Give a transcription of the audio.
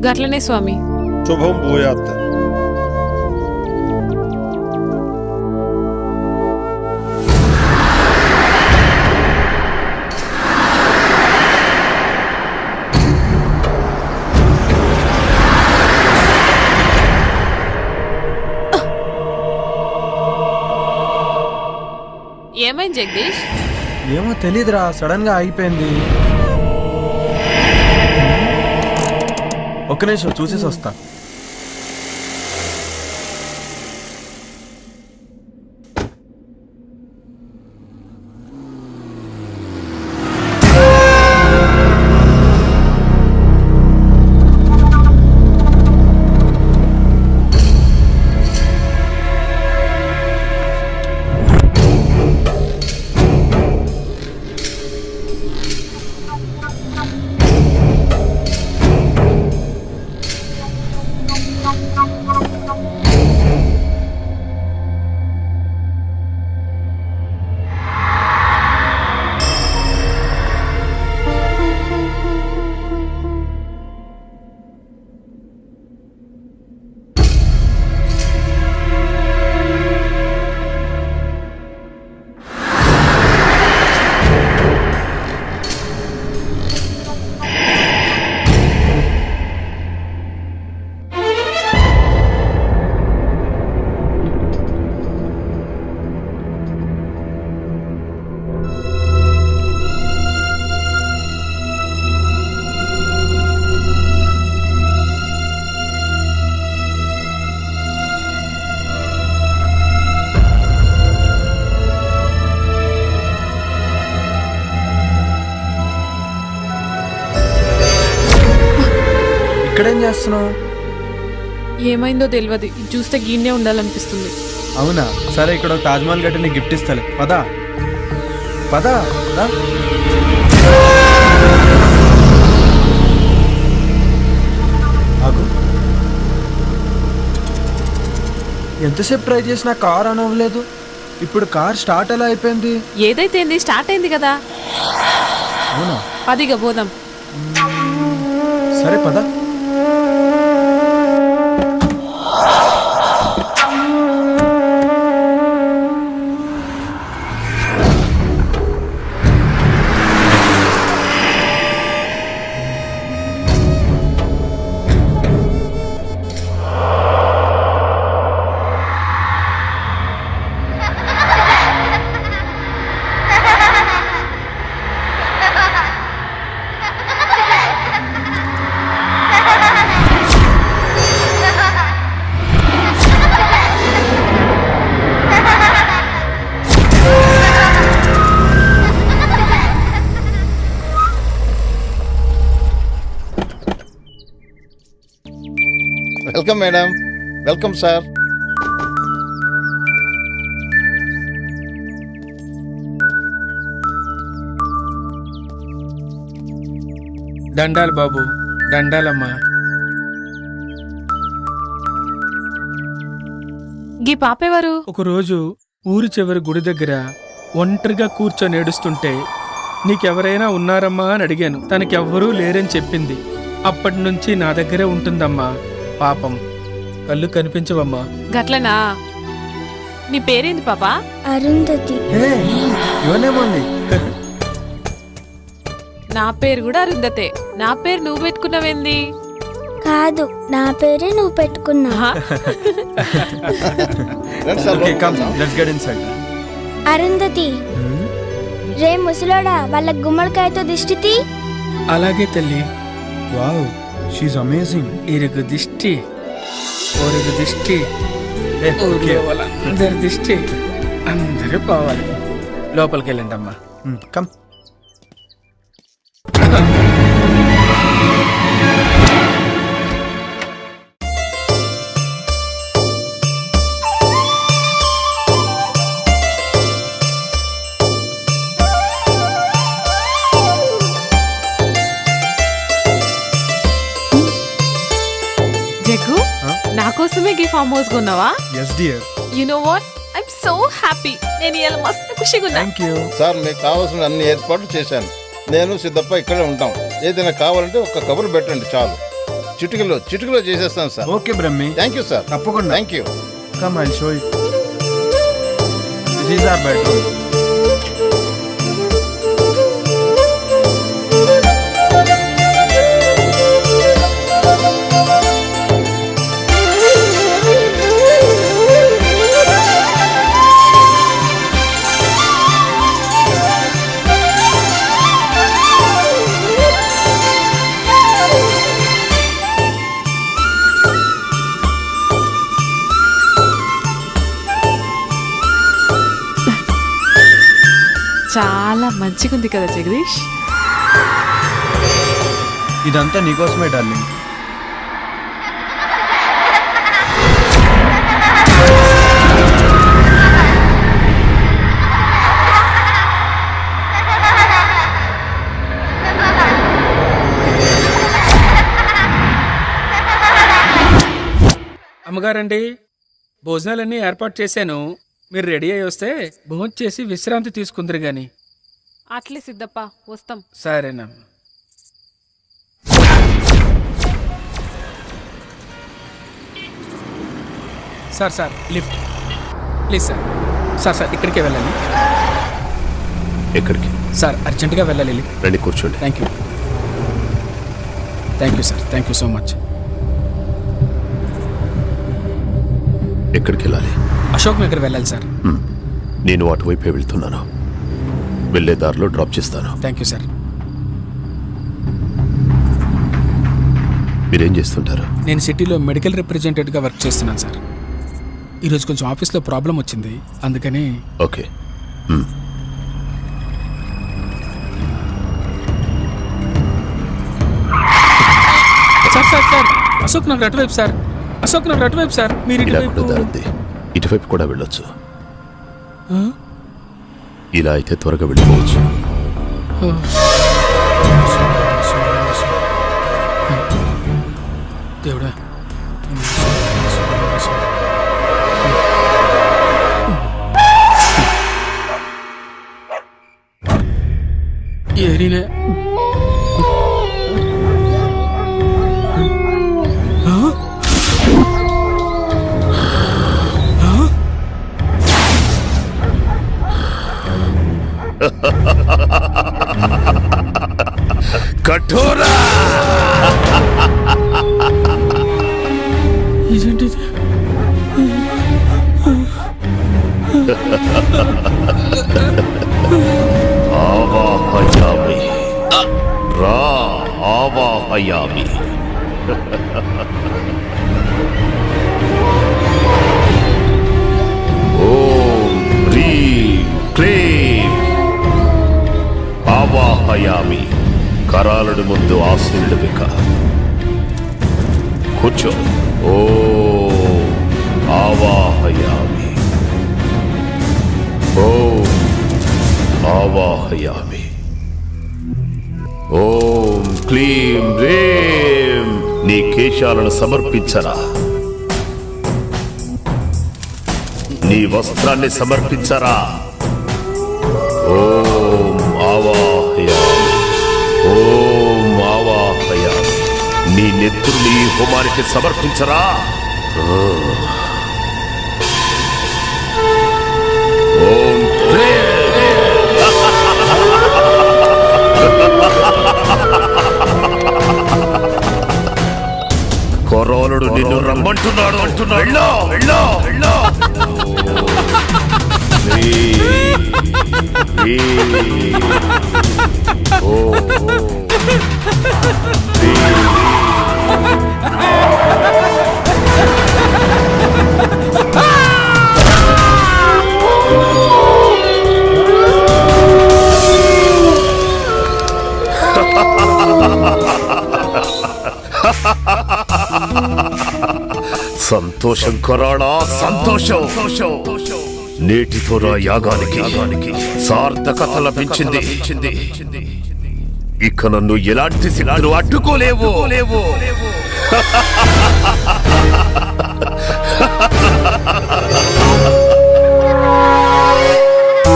గట్లనే స్వామి. శుభం భూయాత్. ఏమైంది జగదీష్? ఏమో తెలీదురా, సడన్ గా ఆగిపోయింది. ఒక్క నిమిషం చూసేసి వస్తా. ఇక్కడేం చేస్తున్నావు? ఏమైందో తెలియదు, ఇది చూస్తే గీన్నే ఉండాలనిపిస్తుంది. అవునా, సరే ఇక్కడ తాజ్మహల్ గట్టి నీకు గిఫ్ట్ ఇస్తాలే. పదా పదా. ఆగు. ఎంతసేపు ట్రై చేసినా కార్ ఆన్ అవ్వలేదు. ఇప్పుడు కార్ స్టార్ట్ ఎలా అయిపోయింది? ఏదైతే స్టార్ట్ అయింది కదా. అవునా, పదిగా పోదాం. సరే పదా. Welcome madam. Welcome sir. దండాలు బాబు, దండాలమ్మా. గీ పాపేవారు? ఒకరోజు ఊరి చివరి గుడి దగ్గర ఒంటరిగా కూర్చొని ఏడుస్తుంటే నీకెవరైనా ఉన్నారమ్మా అని అడిగాను. తనకెవ్వరూ లేరని చెప్పింది. అప్పటి నుంచి నా దగ్గరే ఉంటుందమ్మా. పాపం, కళ్ళు కనిపించవమ్మా. గట్లనా? నీ పేరేంది పాపా? అరుంధతి. ఇవన్నేమోండి. నా పేరు కూడా అరుంధతే. నా పేరు నువ్వు పెట్టుకున్నావేంది? కాదు, నా పేరే నువ్వు పెట్టుకున్నా. Okay, come, let's get inside. Arundhati, రే ముసలోడా, వాళ్ళ గుమ్మడికాయతో దిష్టి తీ. అలాగే తల్లి. Wow, she's amazing. ఇరుగు దిష్టి, ఒరుగు దిష్టి, ఓకే. అందరి దిష్టి అందరూ పోవాలి. లోపలికి వెళ్ళండి అమ్మా. కమ్. జగ్గు, నా కోసమే గీ ఫామ్ హౌస్ కొన్నావా? Yes dear. You know what, I'm so happy. నేను ఇలా మస్తు ఖుషిగా ఉన్నా. Thank you sir. మీకు కావాల్సిన అన్ని ఏర్పాట్లు చేశాను. నేను సిద్ధప్ప ఇక్కడే ఉంటాం. ఏదైనా కావాలంటే ఒక్క కబురు పెట్టండి చాలు. చిటుకలో చేసేస్తాను sir. Okay Brahmi, thank you sir. తప్పకుండా. Thank you. Come I show you. This is our bedroom. చాలా మంచిగా ఉంది కదా జగదీష్. ఇదంతా నీకోసమే డార్లింగ్. అమ్మగారండి, భోజనాలన్నీ ఏర్పాటు చేశాను. మీరు రెడీ అయ్యి వస్తే భోజనం చేసి విశ్రాంతి తీసుకుందరు గాని. అట్లే సిద్ధప్ప, వస్తాం. సరేనమ్మా. Sir lift please sir. Sir ఇక్కడికే వెళ్ళాలి. ఎక్కడికి? సార్ అర్జెంటుగా వెళ్ళాలి. రండి, కూర్చోండి. Thank you sir. Thank you so much. ఎక్కడికి వెళ్ళాలి? అశోక్ నగర్ వెళ్ళాలి సార్. నేను అటువైపే వెళ్తున్నాను. వెళ్ళే దారిలో డ్రాప్ చేస్తాను. Thank you sir. మీరేం చేస్తుంటారు? నేను సిటీలో మెడికల్ రిప్రజెంటేటివ్గా వర్క్ చేస్తున్నాను సార్. ఈరోజు కొంచెం ఆఫీస్లో ప్రాబ్లం వచ్చింది, అందుకని. ఓకే. సార్ అశోక్ నగర్ అటువైపు సార్. అశోక్ నగర్ అటువైపు సార్. మీరు ఇలా ఇటువైపు. కూడా దారి, ఇటువైపు కూడా వెళ్ళొచ్చు. ఇలా అయితే త్వరగా వెళ్ళిపోవచ్చు. దేవుడా. ఏరినే కఠోరా! ఇదేంటిది? ఆవాహయామి రా, ఆవాహయామి. ఓం హ్రీం క్లీం ఆవాహయామి. కరాలుడి ముందు ఆశీనుడు విక. కూర్చో. ఓం ఆవాహయామి. ఓం ఆవాహయామి. ఓం క్లీం రేం. నీ కేశాలను సమర్పించరా. నీ వస్త్రాన్ని సమర్పించరా. ఓం ఆవాహయామి. ఓం ఆవాహయామి. నీ నెత్తుర్ని హోమానికి సమర్పించరా. ఓం కొరోనుడు నిన్ను రమ్మంటున్నాడు అంటున్నాడు. వెళ్ళో వెళ్ళో వెళ్ళో. సంతోషం కొరాడా, సంతోషం. నేటితో నా యాగానికి సార్థకత లభించింది. ఇక నన్ను ఎలాంటి శిలాలు అడ్డుకోలేవు.